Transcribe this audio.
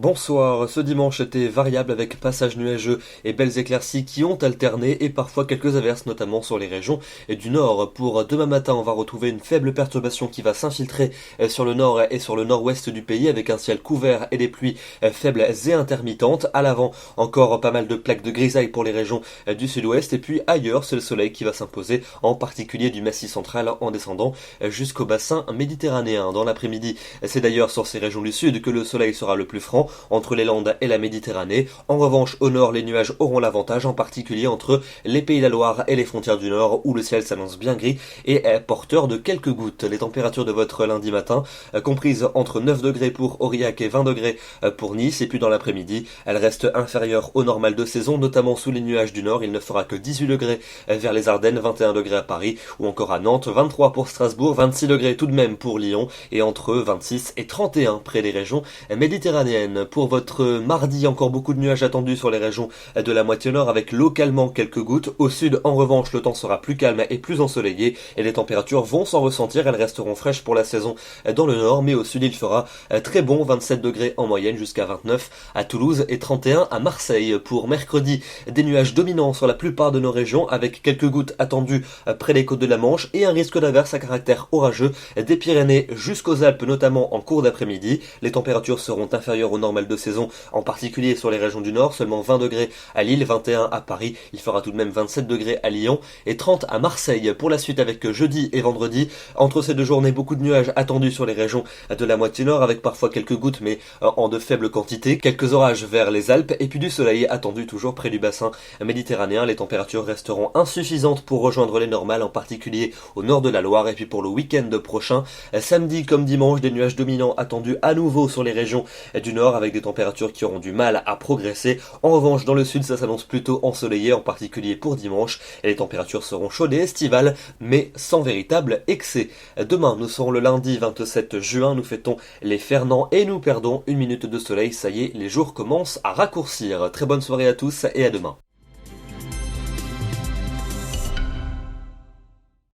Bonsoir, ce dimanche était variable avec passages nuageux et belles éclaircies qui ont alterné et parfois quelques averses notamment sur les régions du nord. Pour demain matin, on va retrouver une faible perturbation qui va s'infiltrer sur le nord et sur le nord-ouest du pays avec un ciel couvert et des pluies faibles et intermittentes. À l'avant, encore pas mal de plaques de grisaille pour les régions du sud-ouest et puis ailleurs, c'est le soleil qui va s'imposer, en particulier du Massif central en descendant jusqu'au bassin méditerranéen. Dans l'après-midi, c'est d'ailleurs sur ces régions du sud que le soleil sera le plus franc entre les Landes et la Méditerranée. En revanche, au nord, les nuages auront l'avantage, en particulier entre les Pays de la Loire et les frontières du nord, où le ciel s'annonce bien gris et est porteur de quelques gouttes. Les températures de votre lundi matin, comprises entre 9 degrés pour Aurillac et 20 degrés pour Nice, et puis dans l'après-midi, elles restent inférieures au normal de saison, notamment sous les nuages du nord. Il ne fera que 18 degrés vers les Ardennes, 21 degrés à Paris, ou encore à Nantes, 23 pour Strasbourg, 26 degrés tout de même pour Lyon, et entre 26 et 31 près des régions méditerranéennes. Pour votre mardi, encore beaucoup de nuages attendus sur les régions de la moitié nord avec localement quelques gouttes. Au sud, en revanche, le temps sera plus calme et plus ensoleillé et les températures vont s'en ressentir. Elles resteront fraîches pour la saison dans le nord, mais au sud, il fera très bon, 27 degrés en moyenne jusqu'à 29 à Toulouse et 31 à Marseille. Pour mercredi, des nuages dominants sur la plupart de nos régions avec quelques gouttes attendues près des côtes de la Manche et un risque d'averse à caractère orageux des Pyrénées jusqu'aux Alpes, notamment en cours d'après-midi. Les températures seront inférieures au normal de saison, en particulier sur les régions du nord, seulement 20 degrés à Lille, 21 à Paris, il fera tout de même 27 degrés à Lyon et 30 à Marseille. Pour la suite avec jeudi et vendredi, entre ces deux journées, beaucoup de nuages attendus sur les régions de la moitié nord avec parfois quelques gouttes mais en de faibles quantités, quelques orages vers les Alpes et puis du soleil attendu toujours près du bassin méditerranéen. Les températures resteront insuffisantes pour rejoindre les normales, en particulier au nord de la Loire. Et puis pour le week-end prochain, samedi comme dimanche, des nuages dominants attendus à nouveau sur les régions du nord avec des températures qui auront du mal à progresser. En revanche, dans le sud, ça s'annonce plutôt ensoleillé, en particulier pour dimanche, et les températures seront chaudes et estivales, mais sans véritable excès. Demain, nous serons le lundi 27 juin, nous fêtons les Fernand et nous perdons une minute de soleil. Ça y est, les jours commencent à raccourcir. Très bonne soirée à tous et à demain.